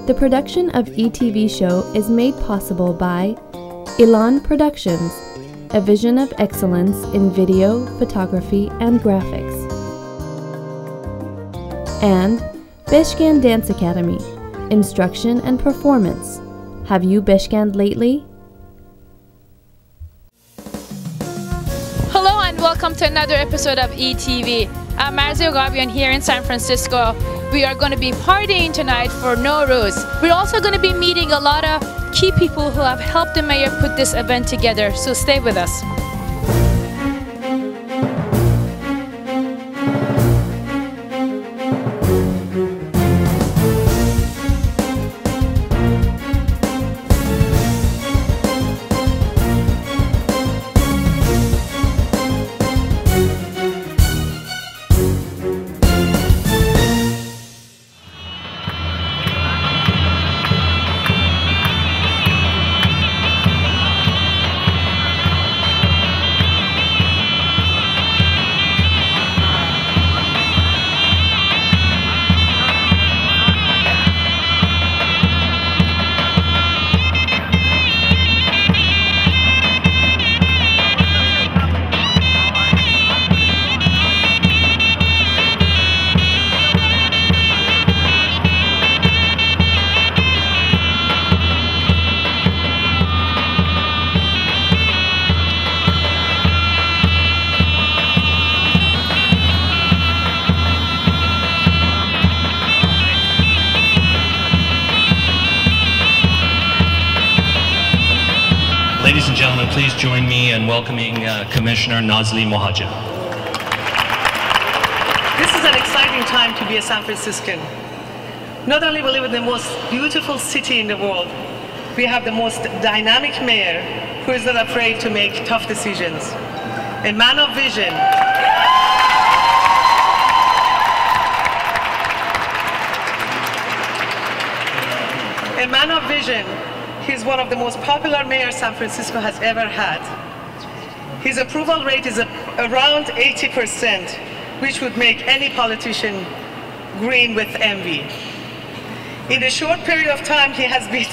The production of eTV show is made possible by Elan Productions, a vision of excellence in video, photography, and graphics. And Beshgan Dance Academy, instruction and performance. Have you Beshganned lately? Hello and welcome to another episode of eTV. I'm Marzi Ogabian here in San Francisco. We are going to be partying tonight for NoRouz. We're also going to be meeting a lot of key people who have helped the mayor put this event together, so stay with us. Ladies and gentlemen, please join me in welcoming Commissioner Nazli Mohajer. This is an exciting time to be a San Franciscan. Not only we live in the most beautiful city in the world, we have the most dynamic mayor who is not afraid to make tough decisions. A man of vision. A man of vision. He's one of the most popular mayors San Francisco has ever had. His approval rate is around 80%, which would make any politician green with envy. In a short period of time, he has been,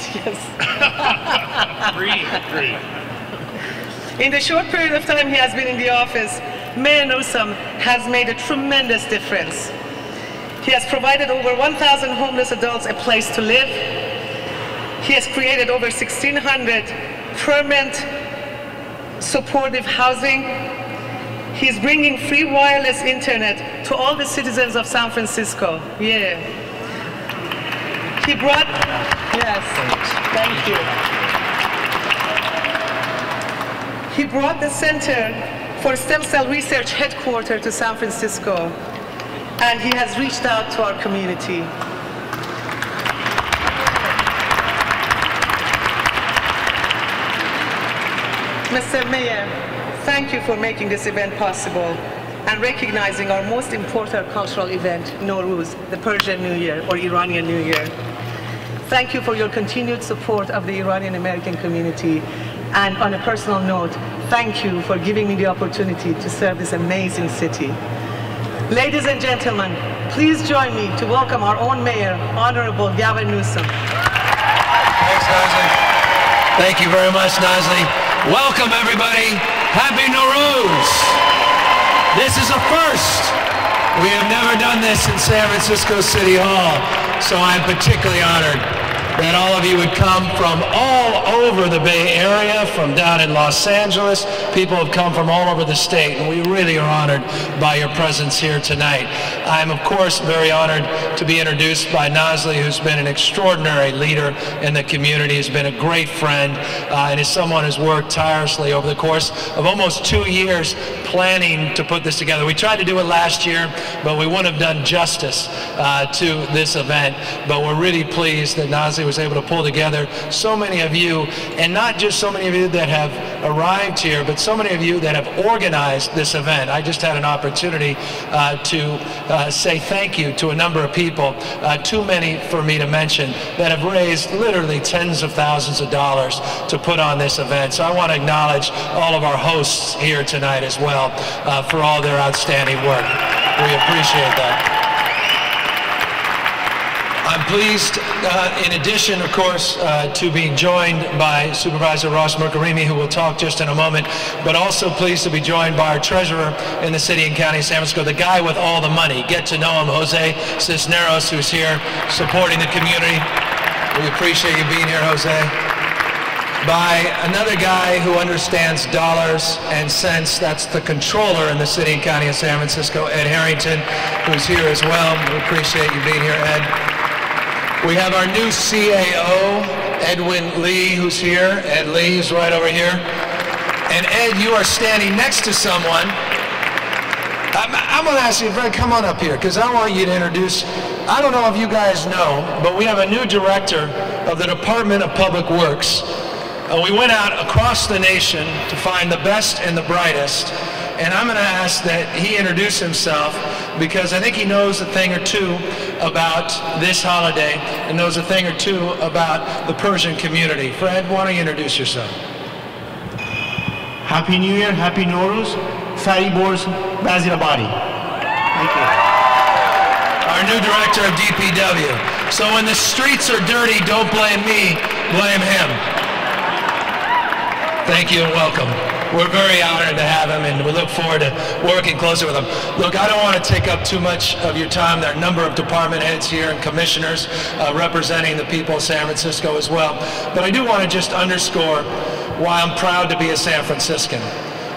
In the short period of time he has been in the office, Mayor Newsom has made a tremendous difference. He has provided over 1,000 homeless adults a place to live. He has created over 1,600 permanent supportive housing. He's bringing free wireless internet to all the citizens of San Francisco. Yeah. He brought, yes, thank you. He brought the Center for Stem Cell Research headquarters to San Francisco, and he has reached out to our community. Mr. Mayor, thank you for making this event possible and recognizing our most important cultural event, NoRouz, the Persian New Year or Iranian New Year. Thank you for your continued support of the Iranian American community. And on a personal note, thank you for giving me the opportunity to serve this amazing city. Ladies and gentlemen, please join me to welcome our own mayor, Honorable Gavin Newsom. Thanks, Nazli. Thank you very much, Nazli. Welcome, everybody. Happy NoRouz. This is a first. We have never done this in San Francisco City Hall, so I'm particularly honored that all of you would come from all over the Bay Area, from down in Los Angeles. People have come from all over the state, and we really are honored by your presence here tonight. I'm, of course, very honored to be introduced by Nazli, who's been an extraordinary leader in the community, has been a great friend, and is someone who's worked tirelessly over the course of almost 2 years planning to put this together. We tried to do it last year, but we wouldn't have done justice to this event. But we're really pleased that Nazli was able to pull together so many of you, and not just so many of you that have arrived here, but so many of you that have organized this event. I just had an opportunity to say thank you to a number of people, too many for me to mention, that have raised literally tens of thousands of dollars to put on this event. So I want to acknowledge all of our hosts here tonight as well for all their outstanding work. We appreciate that. I'm pleased, in addition, of course, to being joined by Supervisor Ross Mirkarimi, who will talk just in a moment, but also pleased to be joined by our treasurer in the city and county of San Francisco, the guy with all the money. Get to know him, Jose Cisneros, who's here supporting the community. We appreciate you being here, Jose. By another guy who understands dollars and cents, that's the controller in the city and county of San Francisco, Ed Harrington, who's here as well. We appreciate you being here, Ed. We have our new CAO, Edwin Lee, who's here. Ed Lee is right over here. And Ed, you are standing next to someone. I'm going to ask you, Fred, come on up here, because I want you to introduce, I don't know if you guys know, but we have a new director of the Department of Public Works. We went out across the nation to find the best and the brightest, and I'm going to ask that he introduce himself, because I think he knows a thing or two about this holiday and knows a thing or two about the Persian community. Fred, why don't you introduce yourself? Happy New Year, Happy NoRouz, Faribors, Bazirabadi. Thank you. Our new director of DPW. So when the streets are dirty, don't blame me, blame him. Thank you and welcome. We're very honored to have him, and we look forward to working closer with him. Look, I don't want to take up too much of your time. There are a number of department heads here and commissioners representing the people of San Francisco as well. But I do want to just underscore why I'm proud to be a San Franciscan.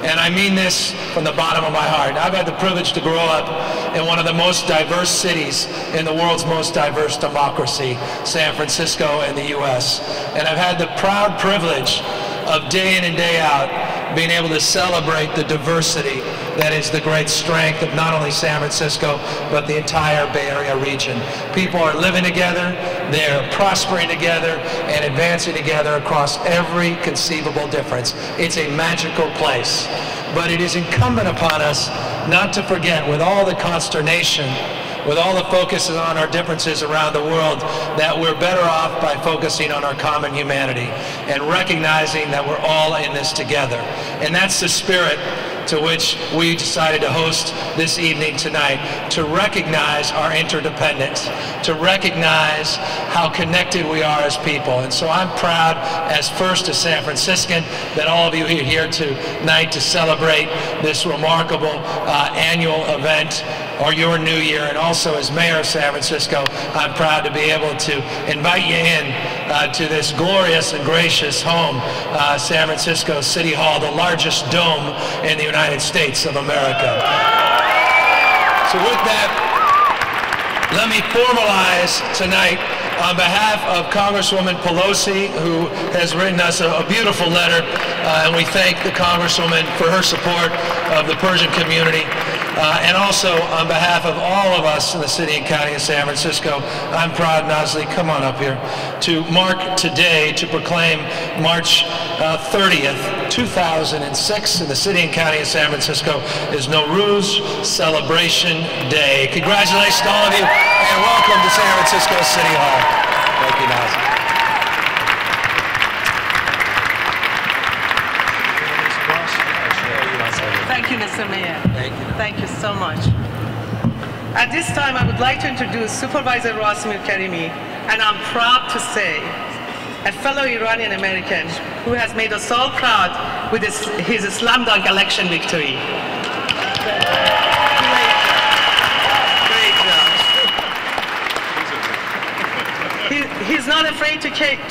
And I mean this from the bottom of my heart. I've had the privilege to grow up in one of the most diverse cities in the world's most diverse democracy, San Francisco in the U.S. And I've had the proud privilege of day in and day out being able to celebrate the diversity that is the great strength of not only San Francisco, but the entire Bay Area region. People are living together, they're prospering together, and advancing together across every conceivable difference. It's a magical place. But it is incumbent upon us not to forget, with all the consternation, with all the focus on our differences around the world, that we're better off by focusing on our common humanity and recognizing that we're all in this together. And that's the spirit to which we decided to host this evening tonight, to recognize our interdependence, to recognize how connected we are as people. And so I'm proud, as first a San Franciscan, that all of you are here tonight to celebrate this remarkable annual event, or your new year. And also as mayor of San Francisco, I'm proud to be able to invite you in to this glorious and gracious home, San Francisco City Hall, the largest dome in the United States of America. So with that, let me formalize tonight on behalf of Congresswoman Pelosi, who has written us a beautiful letter, and we thank the Congresswoman for her support of the Persian community. And also on behalf of all of us in the city and county of San Francisco, I'm proud, Nazli, come on up here, to mark today, to proclaim March 30th, 2006 in the city and county of San Francisco is NoRouz Celebration Day. Congratulations to all of you, and welcome to San Francisco City Hall. Thank you, Nazli. Thank you, Mr. Mayor. Thank you. Thank you so much. At this time, I would like to introduce Supervisor Ross Mirkarimi, and I'm proud to say, a fellow Iranian American who has made us all proud with his slam dunk election victory. Great job. He's not afraid to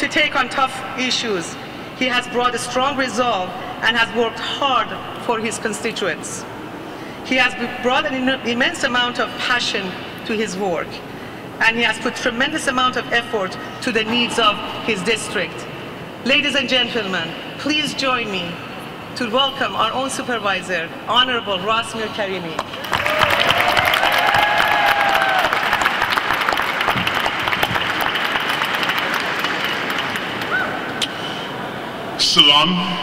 take on tough issues. He has brought a strong resolve and has worked hard for his constituents. He has brought an immense amount of passion to his work, and he has put tremendous amount of effort to the needs of his district. Ladies and gentlemen, please join me to welcome our own supervisor, Honorable Ross Mirkarimi. Salam.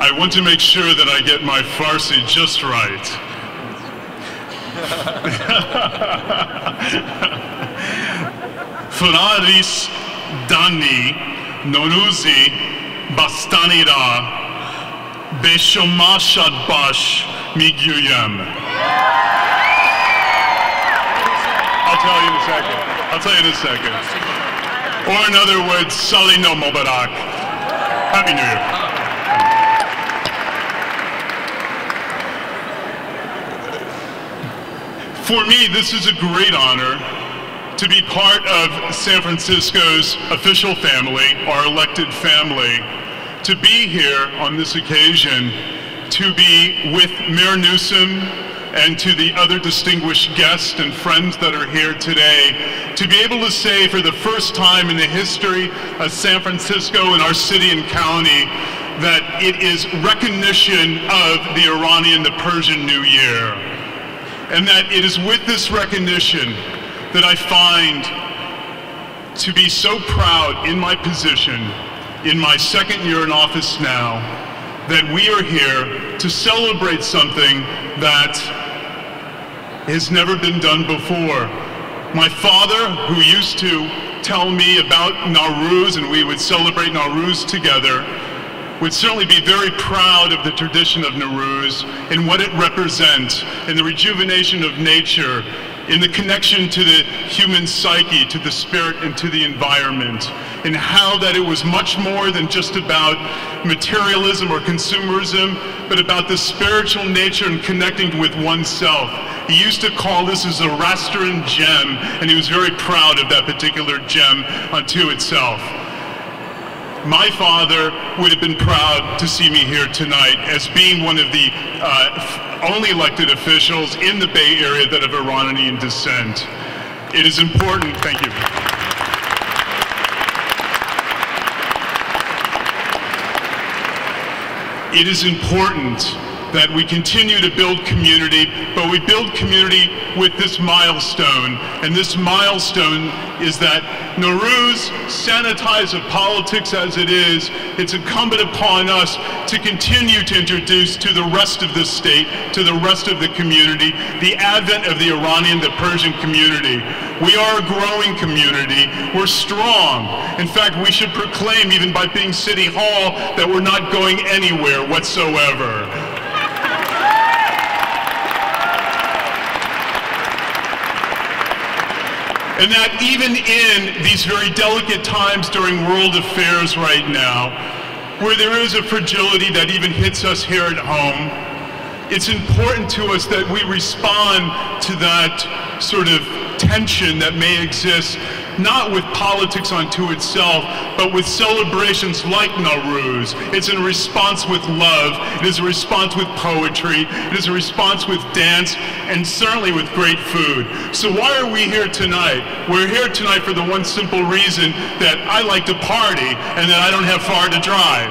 I want to make sure that I get my Farsi just right. Fanaris Dani Noruzi Bastani Ra Be Shoma Shad Bash Miguyam. I'll tell you in a second. I'll tell you in a second. Or in other words, Sali no Mubarak. Happy New Year. For me, this is a great honor to be part of San Francisco's official family, our elected family, to be here on this occasion, to be with Mayor Newsom and to the other distinguished guests and friends that are here today, to be able to say for the first time in the history of San Francisco and our city and county that it is recognition of the Iranian, the Persian New Year. And that it is with this recognition that I find to be so proud in my position, in my second year in office now, that we are here to celebrate something that has never been done before. My father, who used to tell me about NoRouz, and we would celebrate NoRouz together, would certainly be very proud of the tradition of NoRouz and what it represents in the rejuvenation of nature, in the connection to the human psyche, to the spirit, and to the environment, and how that it was much more than just about materialism or consumerism, but about the spiritual nature and connecting with oneself. He used to call this a Zoroastrian gem, and he was very proud of that particular gem unto itself. My father would have been proud to see me here tonight as being one of the only elected officials in the Bay Area that of Iranian descent. It is important, thank you. It is important that we continue to build community, but we build community with this milestone. And this milestone is that NoRouz, sanitized of politics as it is, it's incumbent upon us to continue to introduce to the rest of the state, to the rest of the community, the advent of the Iranian, the Persian community. We are a growing community. We're strong. In fact, we should proclaim, even by being City Hall, that we're not going anywhere whatsoever. And that even in these very delicate times during world affairs right now, where there is a fragility that even hits us here at home, it's important to us that we respond to that sort of tension that may exist, not with politics unto itself, but with celebrations like NoRouz. It's in response with love, it is a response with poetry, it is a response with dance, and certainly with great food. So why are we here tonight? We're here tonight for the one simple reason that I like to party and that I don't have far to drive.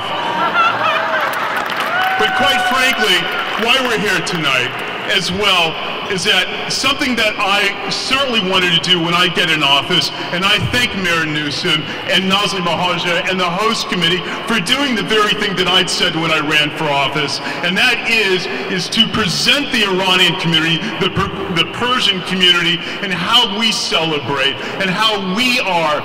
But quite frankly, why we're here tonight as well is that something that I certainly wanted to do when I get in office, and I thank Mayor Newsom and Nazli Mohaja and the host committee for doing the very thing that I'd said when I ran for office, and that is to present the Iranian community, the Persian community, and how we celebrate, and how we are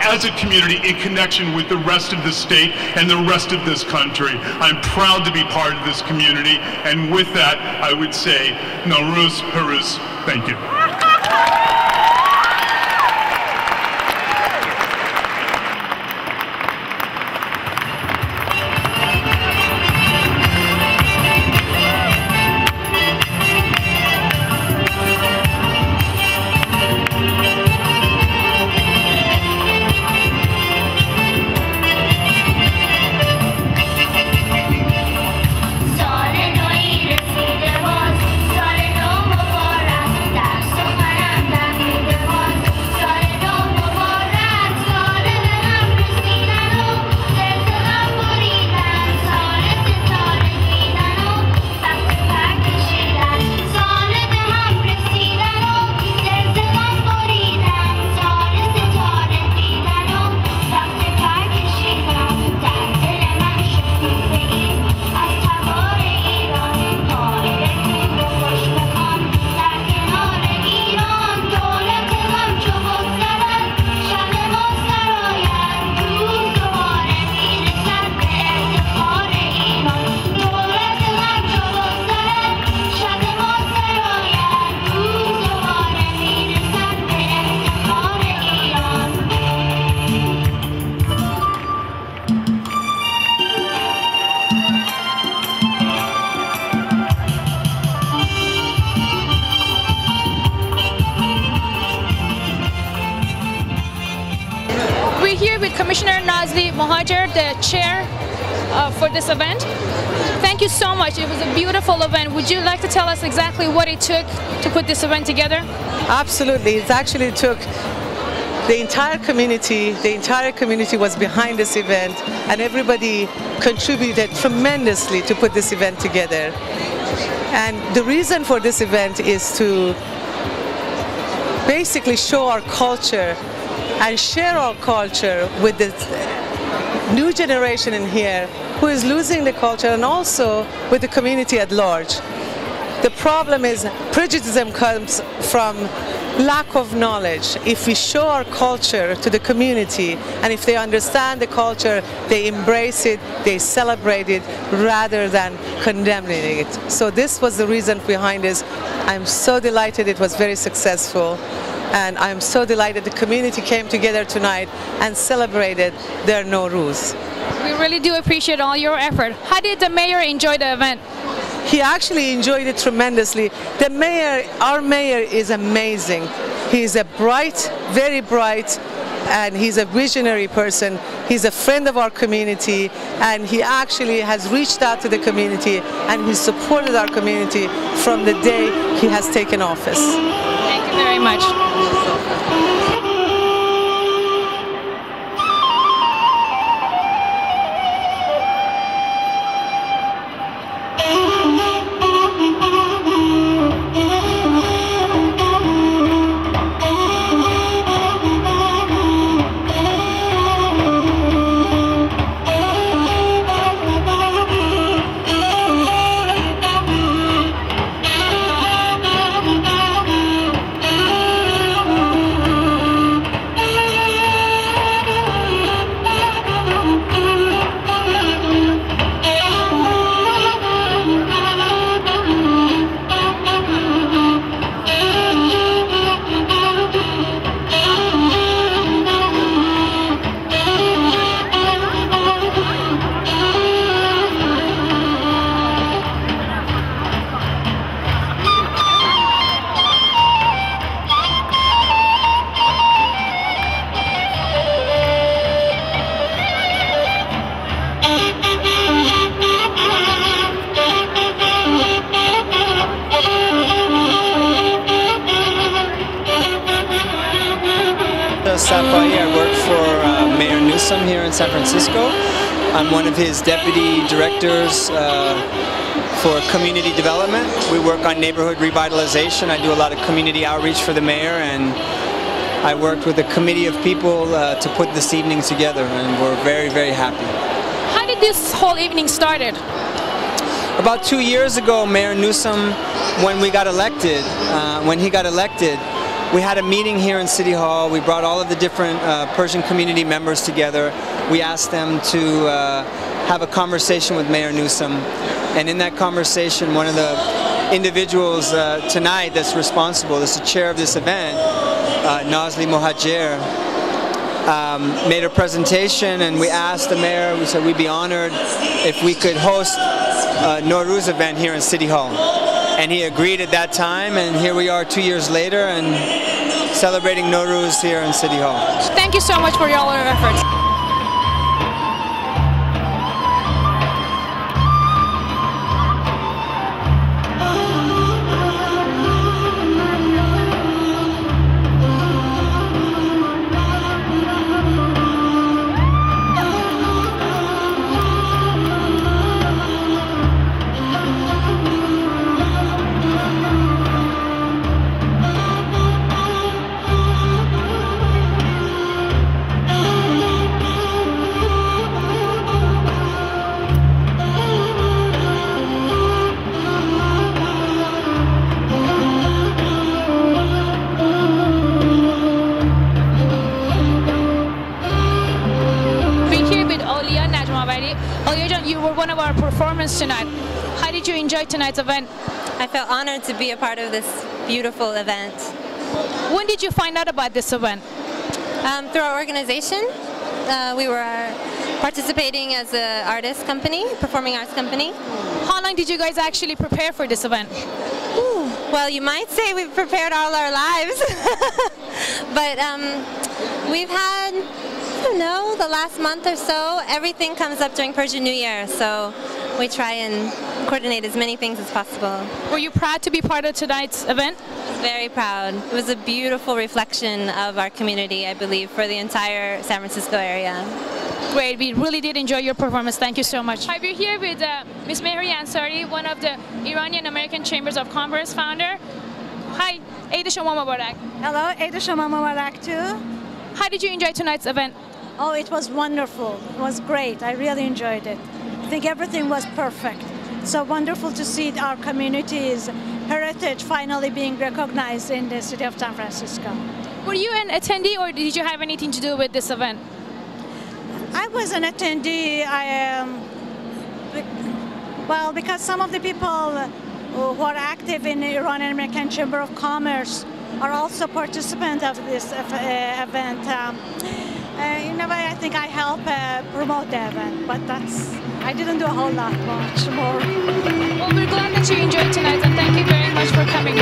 as a community in connection with the rest of the state and the rest of this country. I'm proud to be part of this community, and with that, I would say, NoRouz, Peruz, thank you. سال نوی رسیده باز، سال نو مبارک، در سخنم Commissioner Nazli Mohajer, the chair for this event. Thank you so much. It was a beautiful event. Would you like to tell us exactly what it took to put this event together? Absolutely. It actually took the entire community. The entire community was behind this event, and everybody contributed tremendously to put this event together. And the reason for this event is to basically show our culture and share our culture with the new generation in here who is losing the culture, and also with the community at large. The problem is prejudice comes from lack of knowledge. If we show our culture to the community, and if they understand the culture, they embrace it, they celebrate it, rather than condemning it. So this was the reason behind this. I'm so delighted it was very successful, and I'm so delighted the community came together tonight and celebrated their Nowruz. We really do appreciate all your effort. How did the mayor enjoy the event? He actually enjoyed it tremendously. The mayor, our mayor, is amazing. He's a bright, very bright, and he's a visionary person. He's a friend of our community, and he actually has reached out to the community, and he supported our community from the day he has taken office. Thank you very much. I work for Mayor Newsom here in San Francisco. I'm one of his deputy directors for community development. We work on neighborhood revitalization. I do a lot of community outreach for the mayor, and I worked with a committee of people to put this evening together, and we're very, very happy. How did this whole evening started? About 2 years ago, Mayor Newsom, when he got elected, we had a meeting here in City Hall. We brought all of the different Persian community members together. We asked them to have a conversation with Mayor Newsom. And in that conversation, one of the individuals tonight that's responsible, that's the chair of this event, Nazli Mohajer, made a presentation, and we asked the mayor, we said we'd be honored if we could host a NoRouz event here in City Hall. And he agreed at that time, and here we are 2 years later and celebrating NoRouz here in City Hall. Thank you so much for all your efforts. You were one of our performers tonight. How did you enjoy tonight's event? I felt honored to be a part of this beautiful event. When did you find out about this event? Through our organization. We were participating as an artist company, performing arts company. How long did you guys actually prepare for this event? Ooh, well, you might say we've prepared all our lives. But we've had don't know, the last month or so, everything comes up during Persian New Year, so we try and coordinate as many things as possible. Were you proud to be part of tonight's event? Very proud. It was a beautiful reflection of our community, I believe, for the entire San Francisco area. Great, we really did enjoy your performance. Thank you so much. Hi, we're here with Ms. Mehri Ansari, one of the Iranian American Chambers of Commerce founder. Hi, Eid Shoma Mubarak. Hello, Eid Shoma Mubarak too. How did you enjoy tonight's event? Oh, it was wonderful. It was great. I really enjoyed it. I think everything was perfect. So wonderful to see our community's heritage finally being recognized in the city of San Francisco. Were you an attendee or did you have anything to do with this event? I was an attendee. Well, because some of the people who are active in the Iranian American Chamber of Commerce are also participants of this event. In a way, I think I help promote the event, but I didn't do a whole lot much more. Well, we're glad that you enjoyed tonight, and thank you very much for coming.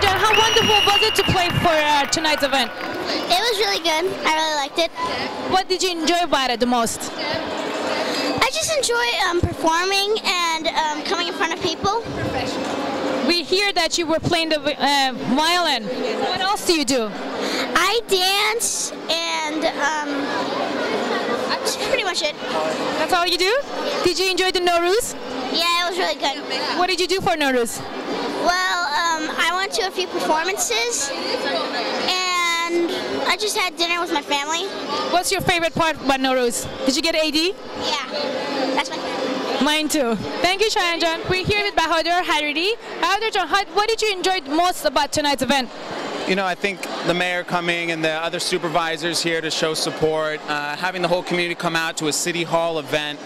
How wonderful was it to play for tonight's event? It was really good. I really liked it. What did you enjoy about it the most? I just enjoy performing and coming in front of people. We hear that you were playing the violin. What else do you do? I dance and that's pretty much it. That's all you do? Did you enjoy the NoRouz? Yeah, it was really good. What did you do for NoRouz? Well, I went to a few performances and I just had dinner with my family. What's your favorite part about NoRouz? Did you get AD? Yeah, that's my favorite. Mine too. Thank you, Shayanjan. We're here with Bahadur Hariri. Bahadur, what did you enjoy most about tonight's event? You know, I think the mayor coming and the other supervisors here to show support, having the whole community come out to a city hall event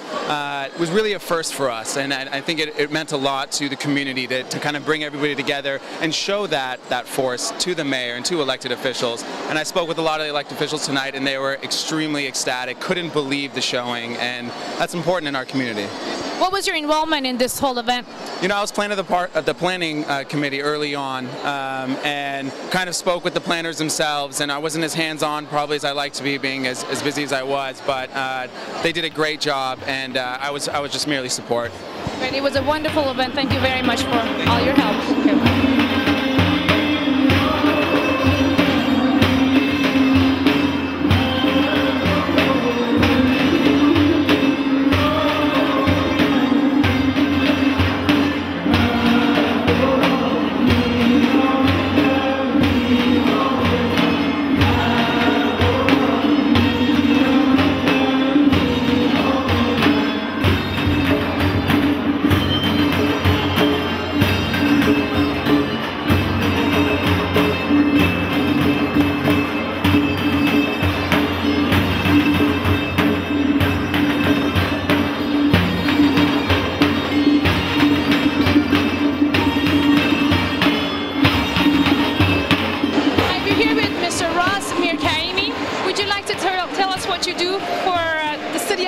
was really a first for us, and I think it meant a lot to the community to kind of bring everybody together and show that force to the mayor and to elected officials. And I spoke with a lot of the elected officials tonight, and they were extremely ecstatic, couldn't believe the showing, and that's important in our community. What was your involvement in this whole event? You know, I was planning the planning committee early on, and kind of spoke with the planners themselves, and I wasn't as hands-on probably as I like to be, being as busy as I was, but they did a great job, and I was just merely support. Great. It was a wonderful event. Thank you very much for all your help. Thank you.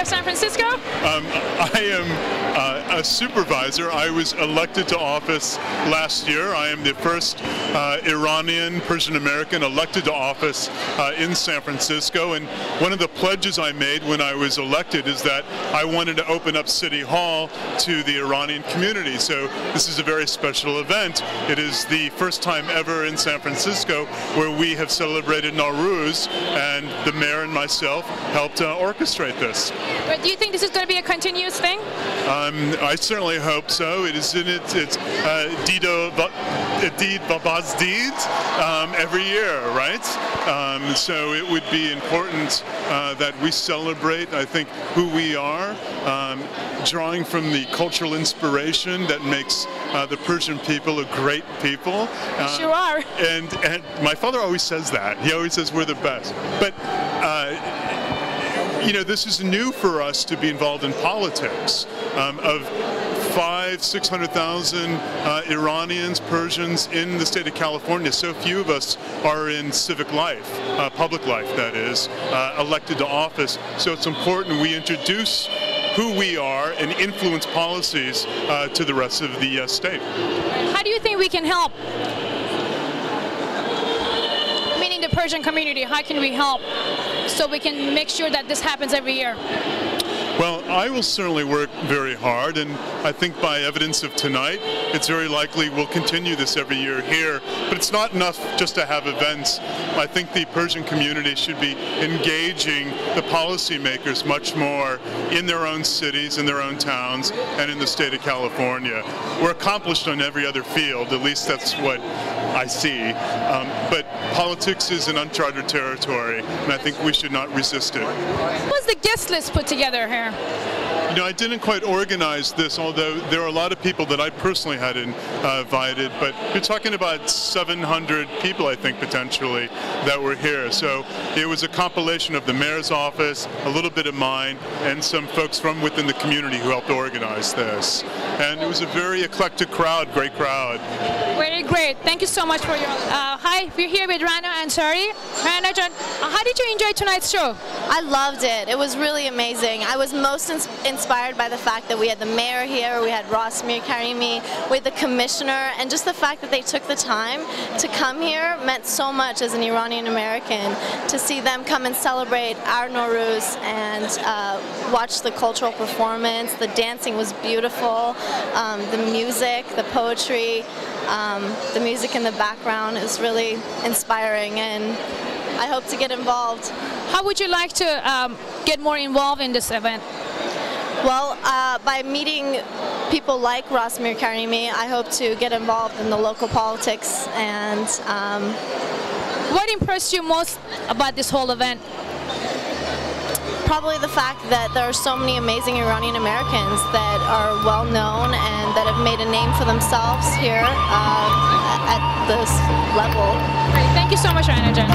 San Francisco? I am a supervisor. I was elected to office last year. I am the first Iranian Persian American elected to office in San Francisco, and one of the pledges I made when I was elected is that I wanted to open up City Hall to the Iranian community. So this is a very special event. It is the first time ever in San Francisco where we have celebrated NoRouz, and the mayor and myself helped orchestrate this. But do you think this is going to be a continuous thing? I certainly hope so. It is in it's Dido Baba's deed every year, right? So it would be important that we celebrate, I think, who we are, drawing from the cultural inspiration that makes the Persian people a great people. Sure are. And my father always says that. He always says we're the best. But you know, this is new for us to be involved in politics. Of 500,000-600,000 Iranians, Persians in the state of California, so few of us are in civic life, public life that is, elected to office. So it's important we introduce who we are and influence policies to the rest of the state. How do you think we can help? Meaning the Persian community, how can we help so we can make sure that this happens every year? Well, I will certainly work very hard, and I think by evidence of tonight, it's very likely we'll continue this every year here. But it's not enough just to have events. I think the Persian community should be engaging the policymakers much more in their own cities, in their own towns, and in the state of California. We're accomplished on every other field, at least that's what I see. But politics is an uncharted territory, and I think we should not resist it. What was the guest list put together here? You know, I didn't quite organize this, although there are a lot of people that I personally had invited, but you're talking about 700 people, I think, potentially, that were here. So it was a compilation of the mayor's office, a little bit of mine, and some folks from within the community who helped organize this. And it was a very eclectic crowd, great crowd. Very great. Thank you so much for your... hi, we're here with Rana Ansari. Rana, how did you enjoy tonight's show? I loved it. It was really amazing. I was most inspired by the fact that we had the mayor here, we had Rasmir Karimi, with the commissioner, and just the fact that they took the time to come here meant so much as an Iranian American, to see them come and celebrate our Nowruz and watch the cultural performance. The dancing was beautiful, the music, the poetry, the music in the background is really inspiring, and I hope to get involved. How would you like to get more involved in this event? Well, by meeting people like Rasmir Karimi, I hope to get involved in the local politics. And what impressed you most about this whole event? Probably the fact that there are so many amazing Iranian Americans that are well known and that have made a name for themselves here at this level. Great. Thank you so much, Rana Jan.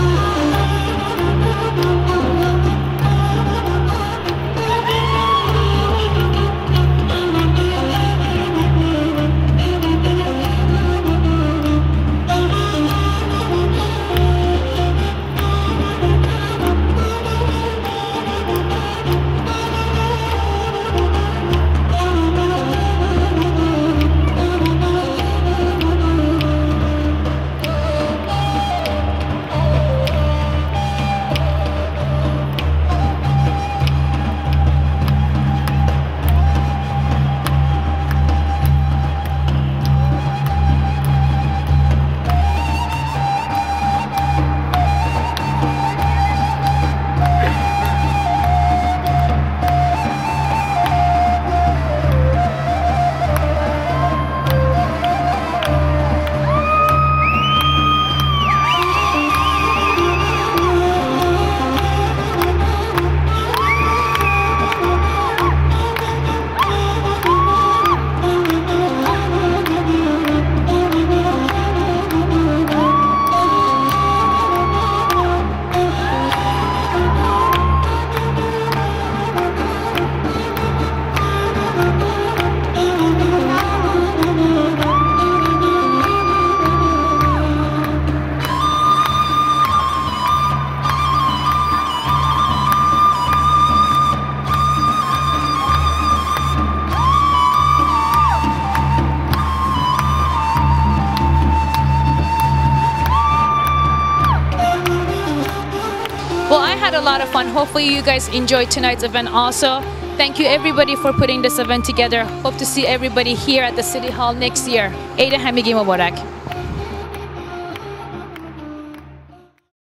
A lot of fun. Hopefully you guys enjoyed tonight's event also. Thank you everybody for putting this event together. Hope to see everybody here at the City Hall next year. Eid Hamigi Mubarak.